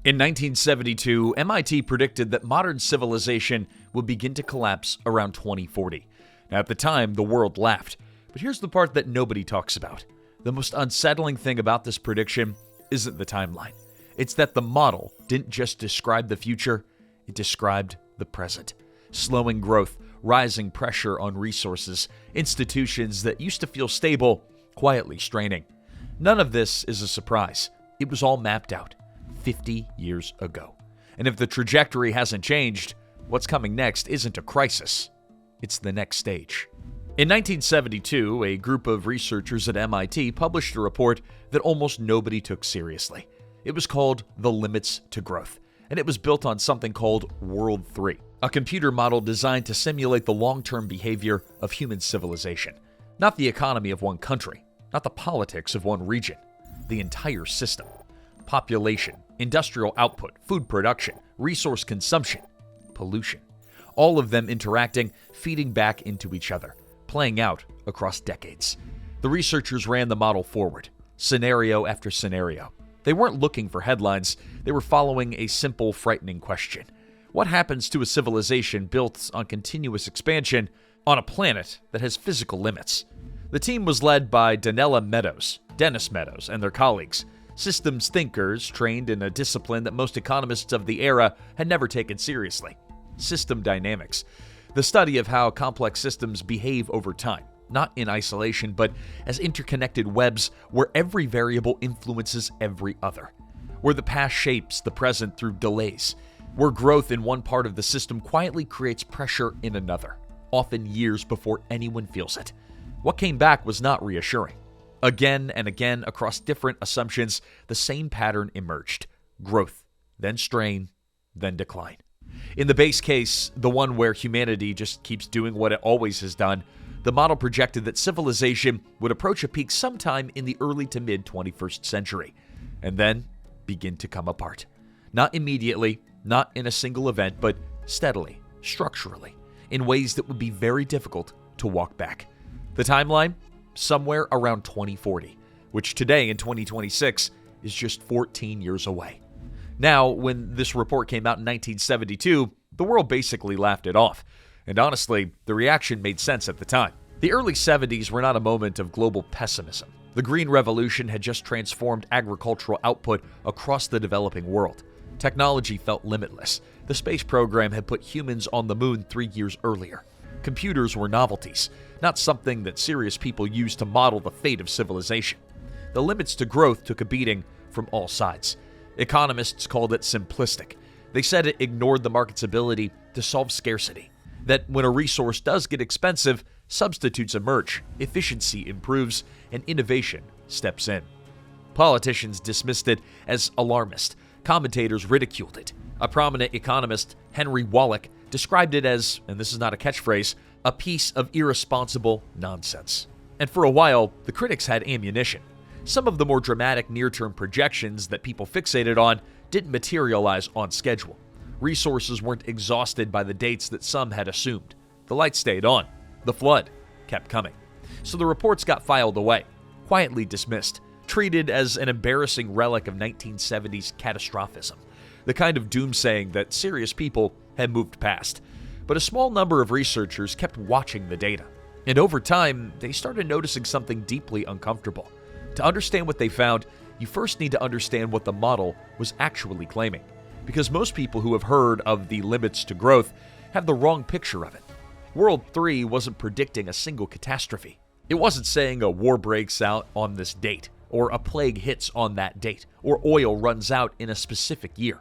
In 1972, MIT predicted that modern civilization would begin to collapse around 2040. Now, at the time, the world laughed. But here's the part that nobody talks about. The most unsettling thing about this prediction isn't the timeline. It's that the model didn't just describe the future, it described the present. Slowing growth, rising pressure on resources, institutions that used to feel stable, quietly straining. None of this is a surprise. It was all mapped out 50 years ago. And if the trajectory hasn't changed, what's coming next isn't a crisis. It's the next stage. In 1972, a group of researchers at MIT published a report that almost nobody took seriously. It was called The Limits to Growth, and it was built on something called World 3, a computer model designed to simulate the long-term behavior of human civilization. Not the economy of one country, not the politics of one region, the entire system. Population, industrial output, food production, resource consumption, pollution. All of them interacting, feeding back into each other, playing out across decades. The researchers ran the model forward, scenario after scenario. They weren't looking for headlines, they were following a simple, frightening question. What happens to a civilization built on continuous expansion on a planet that has physical limits? The team was led by Dennis Meadows, and their colleagues, systems thinkers trained in a discipline that most economists of the era had never taken seriously: system dynamics, the study of how complex systems behave over time, not in isolation, but as interconnected webs where every variable influences every other, where the past shapes the present through delays, where growth in one part of the system quietly creates pressure in another, often years before anyone feels it. What came back was not reassuring. Again and again, across different assumptions, the same pattern emerged: growth, then strain, then decline. In the base case, the one where humanity just keeps doing what it always has done, the model projected that civilization would approach a peak sometime in the early to mid-21st century, and then begin to come apart. Not immediately, not in a single event, but steadily, structurally, in ways that would be very difficult to walk back. The timeline? Somewhere around 2040, which today in 2026 is just 14 years away. Now, when this report came out in 1972, the world basically laughed it off. And honestly, the reaction made sense at the time. The early 70s were not a moment of global pessimism. The Green Revolution had just transformed agricultural output across the developing world. Technology felt limitless. The space program had put humans on the moon 3 years earlier. Computers were novelties, not something that serious people used to model the fate of civilization. The limits to growth took a beating from all sides. Economists called it simplistic. They said it ignored the market's ability to solve scarcity, that when a resource does get expensive, substitutes emerge, efficiency improves, and innovation steps in. Politicians dismissed it as alarmist. Commentators ridiculed it. A prominent economist, Henry Wallach, described it as, and this is not a catchphrase, a piece of irresponsible nonsense. And for a while, the critics had ammunition. Some of the more dramatic near-term projections that people fixated on didn't materialize on schedule. Resources weren't exhausted by the dates that some had assumed. The lights stayed on. The flood kept coming. So the reports got filed away, quietly dismissed, treated as an embarrassing relic of 1970s catastrophism, the kind of doomsaying that serious people had moved past. But a small number of researchers kept watching the data, and over time, they started noticing something deeply uncomfortable. To understand what they found, you first need to understand what the model was actually claiming, because most people who have heard of the limits to growth have the wrong picture of it. World 3 wasn't predicting a single catastrophe. It wasn't saying a war breaks out on this date, or a plague hits on that date, or oil runs out in a specific year.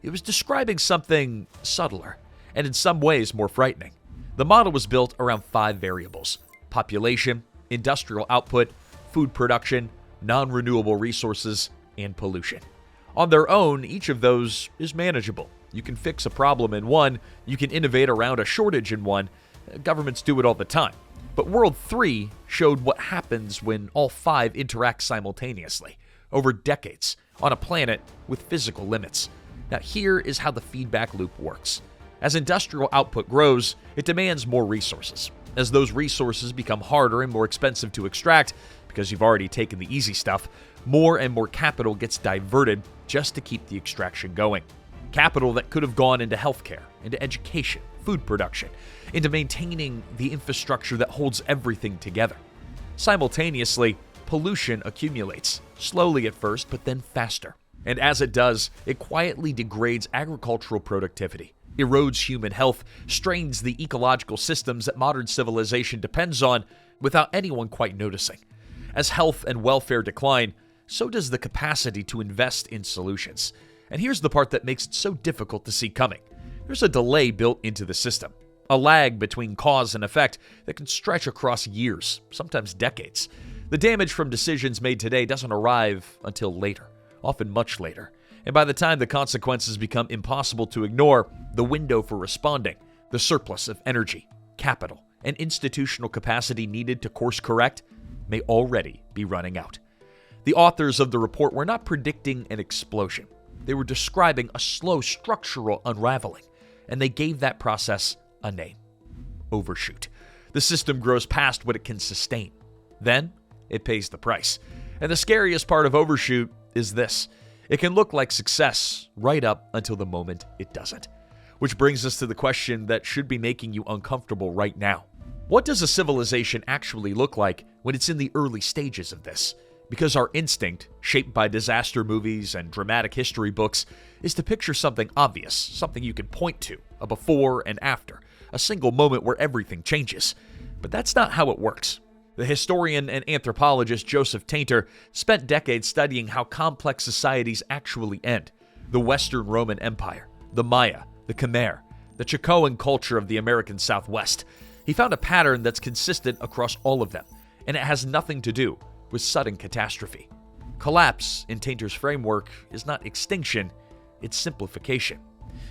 It was describing something subtler, and in some ways more frightening. The model was built around 5 variables: population, industrial output, food production, non-renewable resources, and pollution. On their own, each of those is manageable. You can fix a problem in one, you can innovate around a shortage in one. Governments do it all the time. But World 3 showed what happens when all 5 interact simultaneously, over decades, on a planet with physical limits. Now here is how the feedback loop works. As industrial output grows, it demands more resources. As those resources become harder and more expensive to extract, because you've already taken the easy stuff, more and more capital gets diverted just to keep the extraction going. Capital that could have gone into healthcare, into education, food production, into maintaining the infrastructure that holds everything together. Simultaneously, pollution accumulates, slowly at first, but then faster. And as it does, it quietly degrades agricultural productivity, erodes human health, strains the ecological systems that modern civilization depends on without anyone quite noticing. As health and welfare decline, so does the capacity to invest in solutions. And here's the part that makes it so difficult to see coming. There's a delay built into the system, a lag between cause and effect that can stretch across years, sometimes decades. The damage from decisions made today doesn't arrive until later, often much later. And by the time the consequences become impossible to ignore, the window for responding, the surplus of energy, capital, and institutional capacity needed to course correct may already be running out. The authors of the report were not predicting an explosion. They were describing a slow structural unraveling, and they gave that process a name: overshoot. The system grows past what it can sustain. Then, it pays the price. And the scariest part of overshoot is this: it can look like success right up until the moment it doesn't. Which brings us to the question that should be making you uncomfortable right now. What does a civilization actually look like when it's in the early stages of this? Because our instinct, shaped by disaster movies and dramatic history books, is to picture something obvious, something you can point to, a before and after, a single moment where everything changes. But that's not how it works. The historian and anthropologist Joseph Tainter spent decades studying how complex societies actually end. The Western Roman Empire, the Maya, the Khmer, the Chacoan culture of the American Southwest. He found a pattern that's consistent across all of them, and it has nothing to do with sudden catastrophe. Collapse, in Tainter's framework, is not extinction, it's simplification.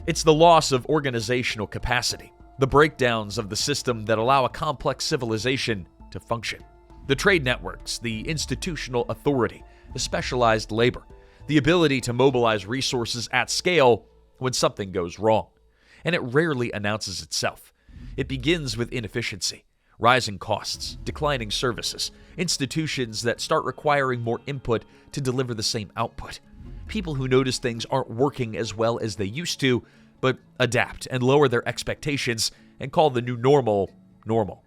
It's the loss of organizational capacity, the breakdowns of the system that allow a complex civilization to function. The trade networks, the institutional authority, the specialized labor, the ability to mobilize resources at scale when something goes wrong. And it rarely announces itself. It begins with inefficiency, rising costs, declining services, institutions that start requiring more input to deliver the same output. People who notice things aren't working as well as they used to, but adapt and lower their expectations and call the new normal normal.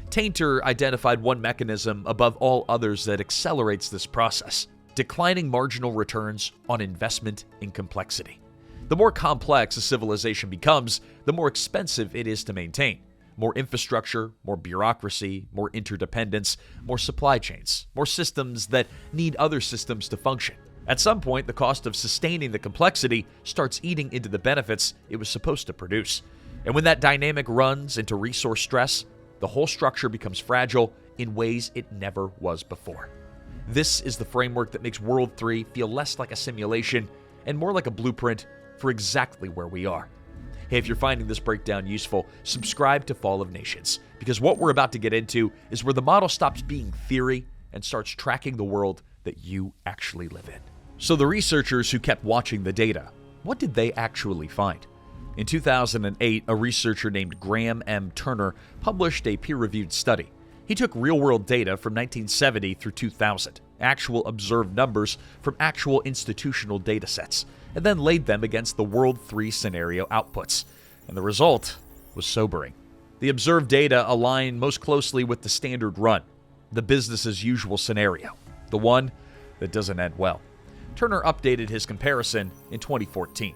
Tainter identified one mechanism above all others that accelerates this process: declining marginal returns on investment in complexity. The more complex a civilization becomes, the more expensive it is to maintain. More infrastructure, more bureaucracy, more interdependence, more supply chains, more systems that need other systems to function. At some point, the cost of sustaining the complexity starts eating into the benefits it was supposed to produce. And when that dynamic runs into resource stress, the whole structure becomes fragile in ways it never was before. This is the framework that makes World 3 feel less like a simulation and more like a blueprint for exactly where we are. Hey, if you're finding this breakdown useful, subscribe to Fall of Nations, because what we're about to get into is where the model stops being theory and starts tracking the world that you actually live in. So the researchers who kept watching the data, what did they actually find? In 2008, a researcher named Graham M. Turner published a peer-reviewed study. He took real-world data from 1970 through 2000, actual observed numbers from actual institutional data sets, and then laid them against the World 3 scenario outputs. And the result was sobering. The observed data aligned most closely with the standard run, the business-as-usual scenario, the one that doesn't end well. Turner updated his comparison in 2014.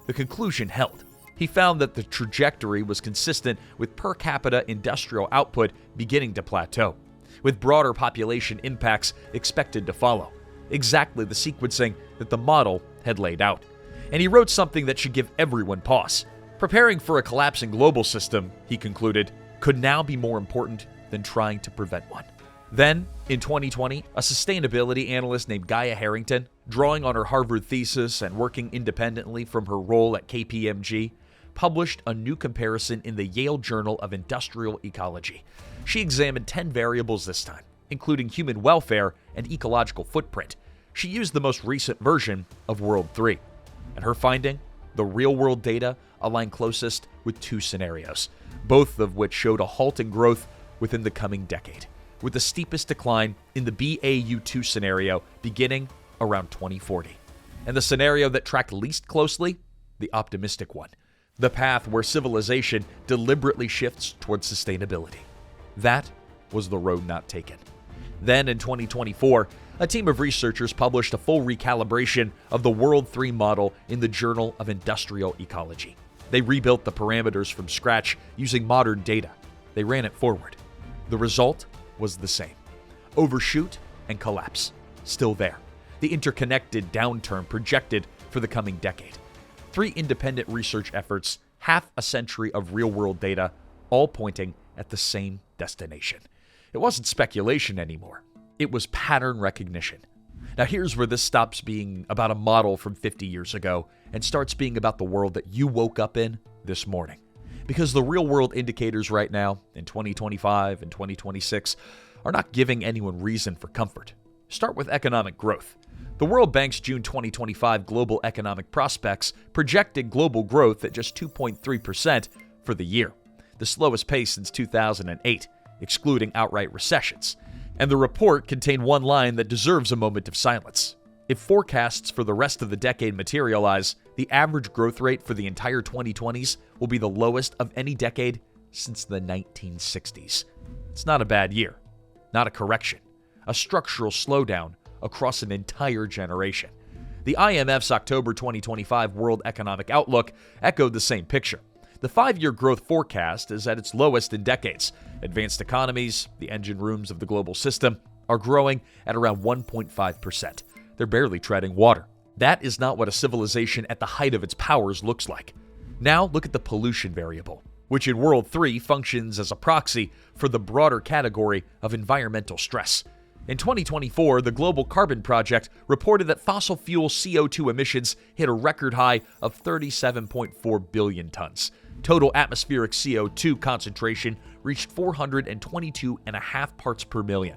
The conclusion held. He found that the trajectory was consistent with per capita industrial output beginning to plateau, with broader population impacts expected to follow. Exactly the sequencing that the model had laid out. And he wrote something that should give everyone pause. Preparing for a collapsing global system, he concluded, could now be more important than trying to prevent one. Then, in 2020, a sustainability analyst named Gaia Harrington, drawing on her Harvard thesis and working independently from her role at KPMG, published a new comparison in the Yale Journal of Industrial Ecology. She examined 10 variables this time, including human welfare and ecological footprint. She used the most recent version of World 3. And her finding? The real-world data aligned closest with two scenarios, both of which showed a halt in growth within the coming decade, with the steepest decline in the BAU2 scenario beginning around 2040. And the scenario that tracked least closely? The optimistic one. The path where civilization deliberately shifts towards sustainability. That was the road not taken. Then in 2024, a team of researchers published a full recalibration of the World 3 model in the Journal of Industrial Ecology. They rebuilt the parameters from scratch using modern data. They ran it forward. The result was the same. Overshoot and collapse. Still there. The interconnected downturn projected for the coming decade. 3 independent research efforts, half a century of real-world data, all pointing at the same destination. It wasn't speculation anymore. It was pattern recognition. Now here's where this stops being about a model from 50 years ago and starts being about the world that you woke up in this morning. Because the real-world indicators right now, in 2025 and 2026, are not giving anyone reason for comfort. Start with economic growth. The World Bank's June 2025 Global Economic Prospects projected global growth at just 2.3% for the year, the slowest pace since 2008, excluding outright recessions. And the report contained one line that deserves a moment of silence. If forecasts for the rest of the decade materialize, the average growth rate for the entire 2020s will be the lowest of any decade since the 1960s. It's not a bad year, not a correction, a structural slowdown across an entire generation. The IMF's October 2025 World Economic Outlook echoed the same picture. The 5-year growth forecast is at its lowest in decades. Advanced economies, the engine rooms of the global system, are growing at around 1.5%. They're barely treading water. That is not what a civilization at the height of its powers looks like. Now look at the pollution variable, which in World 3 functions as a proxy for the broader category of environmental stress. In 2024, the Global Carbon Project reported that fossil fuel CO2 emissions hit a record high of 37.4 billion tons. Total atmospheric CO2 concentration reached 422.5 parts per million,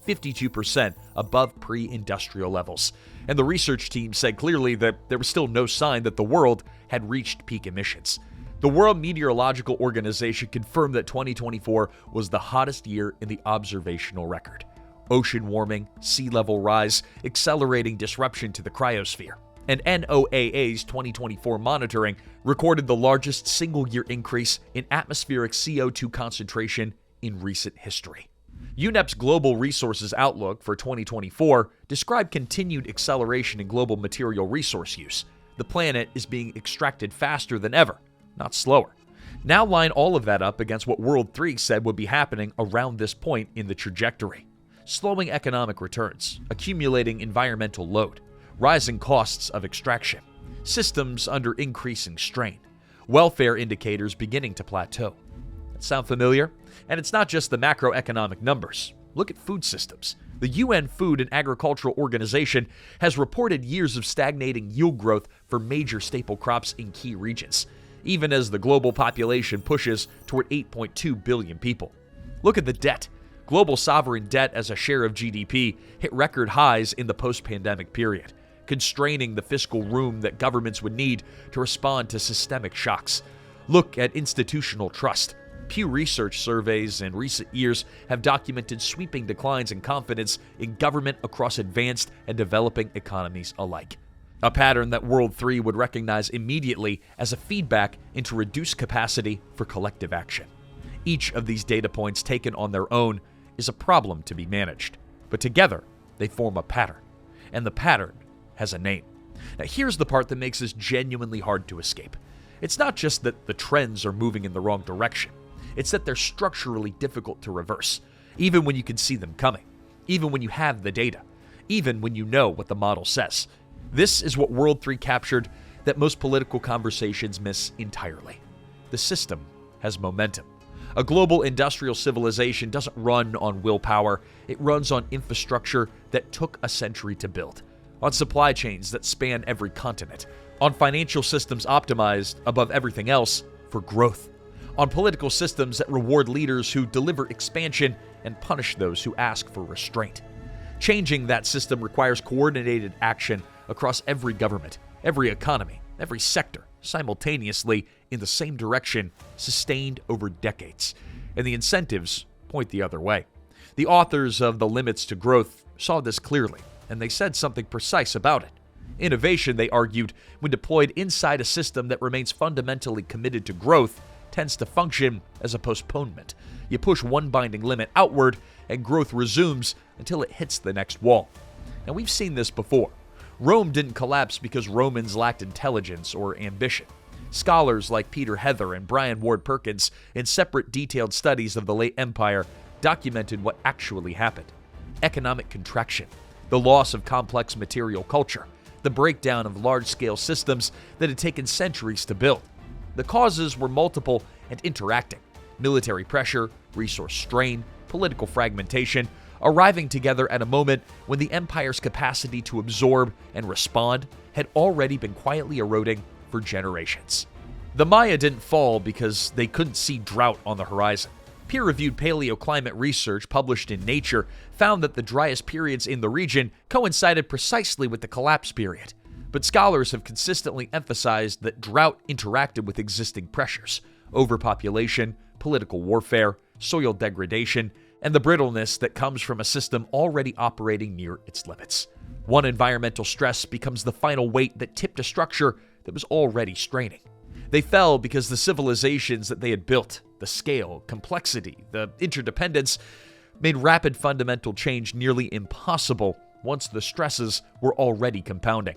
52% above pre-industrial levels. And the research team said clearly that there was still no sign that the world had reached peak emissions. The World Meteorological Organization confirmed that 2024 was the hottest year in the observational record. Ocean warming, sea level rise, accelerating disruption to the cryosphere. And NOAA's 2024 monitoring recorded the largest single-year increase in atmospheric CO2 concentration in recent history. UNEP's Global Resources Outlook for 2024 described continued acceleration in global material resource use. The planet is being extracted faster than ever, not slower. Now line all of that up against what World 3 said would be happening around this point in the trajectory. Slowing economic returns, accumulating environmental load, rising costs of extraction, systems under increasing strain, welfare indicators beginning to plateau. That sound familiar? And it's not just the macroeconomic numbers. Look at food systems. The UN Food and Agricultural Organization has reported years of stagnating yield growth for major staple crops in key regions, even as the global population pushes toward 8.2 billion people. Look at the debt. Global sovereign debt as a share of GDP hit record highs in the post-pandemic period, constraining the fiscal room that governments would need to respond to systemic shocks. Look at institutional trust. Pew Research surveys in recent years have documented sweeping declines in confidence in government across advanced and developing economies alike. A pattern that World 3 would recognize immediately as a feedback into reduced capacity for collective action. Each of these data points taken on their own is a problem to be managed, but together they form a pattern, and the pattern has a name. Now here's the part that makes this genuinely hard to escape. It's not just that the trends are moving in the wrong direction, it's that they're structurally difficult to reverse, even when you can see them coming, even when you have the data, even when you know what the model says. This is what World 3 captured that most political conversations miss entirely. The system has momentum. A global industrial civilization doesn't run on willpower, it runs on infrastructure that took a century to build, on supply chains that span every continent, on financial systems optimized, above everything else, for growth, on political systems that reward leaders who deliver expansion and punish those who ask for restraint. Changing that system requires coordinated action across every government, every economy, every sector, simultaneously in the same direction, sustained over decades. And the incentives point the other way. The authors of The Limits to Growth saw this clearly, and they said something precise about it. Innovation, they argued, when deployed inside a system that remains fundamentally committed to growth, tends to function as a postponement. You push one binding limit outward, and growth resumes until it hits the next wall. Now, we've seen this before. Rome didn't collapse because Romans lacked intelligence or ambition. Scholars like Peter Heather and Brian Ward Perkins, in separate detailed studies of the late empire, documented what actually happened. Economic contraction, the loss of complex material culture, the breakdown of large-scale systems that had taken centuries to build. The causes were multiple and interacting. Military pressure, resource strain, political fragmentation, arriving together at a moment when the empire's capacity to absorb and respond had already been quietly eroding for generations. The Maya didn't fall because they couldn't see drought on the horizon. Peer-reviewed paleoclimate research published in Nature found that the driest periods in the region coincided precisely with the collapse period. But scholars have consistently emphasized that drought interacted with existing pressures: overpopulation, political warfare, soil degradation, and the brittleness that comes from a system already operating near its limits. One environmental stress becomes the final weight that tipped a structure that was already straining. They fell because the civilizations that they had built, the scale, complexity, the interdependence, made rapid fundamental change nearly impossible once the stresses were already compounding.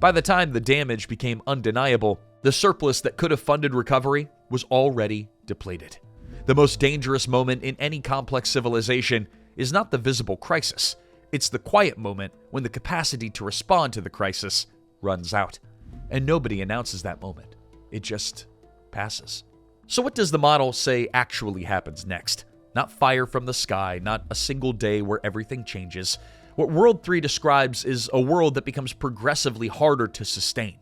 By the time the damage became undeniable, the surplus that could have funded recovery was already depleted. The most dangerous moment in any complex civilization is not the visible crisis. It's the quiet moment when the capacity to respond to the crisis runs out. And nobody announces that moment. It just passes. So what does the model say actually happens next? Not fire from the sky, not a single day where everything changes. What World 3 describes is a world that becomes progressively harder to sustain.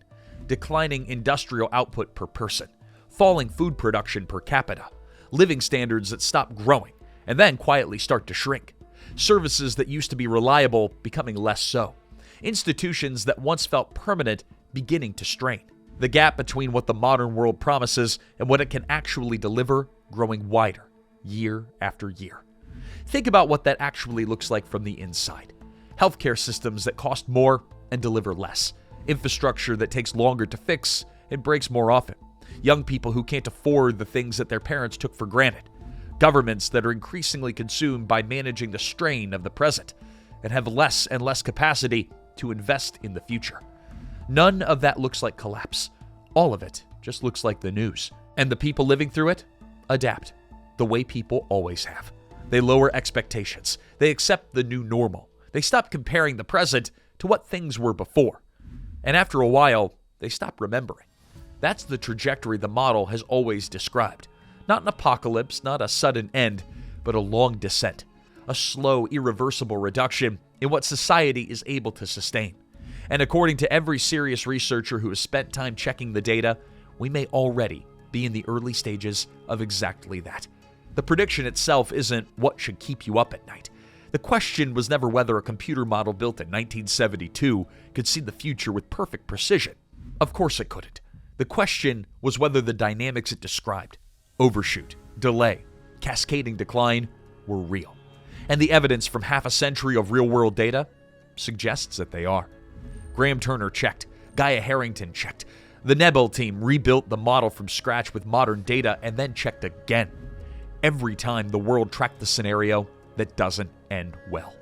Declining industrial output per person, falling food production per capita, living standards that stop growing and then quietly start to shrink. Services that used to be reliable becoming less so. Institutions that once felt permanent beginning to strain. The gap between what the modern world promises and what it can actually deliver growing wider, year after year. Think about what that actually looks like from the inside. Healthcare systems that cost more and deliver less. Infrastructure that takes longer to fix and breaks more often. Young people who can't afford the things that their parents took for granted. Governments that are increasingly consumed by managing the strain of the present and have less and less capacity to invest in the future. None of that looks like collapse. All of it just looks like the news. And the people living through it adapt, the way people always have. They lower expectations. They accept the new normal. They stop comparing the present to what things were before. And after a while, they stop remembering. That's the trajectory the model has always described. Not an apocalypse, not a sudden end, but a long descent. A slow, irreversible reduction in what society is able to sustain. And according to every serious researcher who has spent time checking the data, we may already be in the early stages of exactly that. The prediction itself isn't what should keep you up at night. The question was never whether a computer model built in 1972 could see the future with perfect precision. Of course it couldn't. The question was whether the dynamics it described, overshoot, delay, cascading decline, were real. And the evidence from half a century of real-world data suggests that they are. Graham Turner checked. Gaia Harrington checked. The Nebel team rebuilt the model from scratch with modern data and then checked again. Every time the world tracked the scenario that doesn't end well.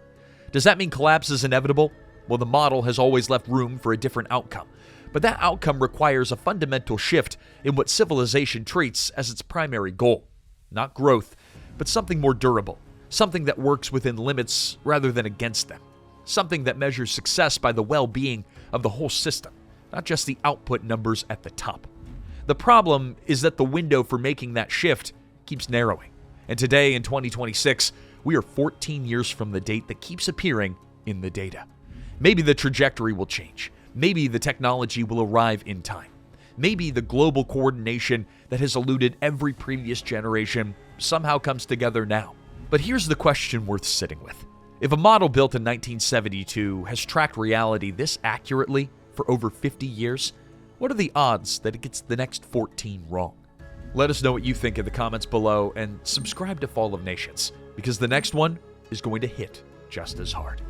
Does that mean collapse is inevitable? Well, the model has always left room for a different outcome. But that outcome requires a fundamental shift in what civilization treats as its primary goal. Not growth, but something more durable. Something that works within limits rather than against them. Something that measures success by the well-being of the whole system, not just the output numbers at the top. The problem is that the window for making that shift keeps narrowing. And today, in 2026, we are 14 years from the date that keeps appearing in the data. Maybe the trajectory will change. Maybe the technology will arrive in time. Maybe the global coordination that has eluded every previous generation somehow comes together now. But here's the question worth sitting with. If a model built in 1972 has tracked reality this accurately for over 50 years, what are the odds that it gets the next 14 wrong? Let us know what you think in the comments below and subscribe to Fall of Nations, because the next one is going to hit just as hard.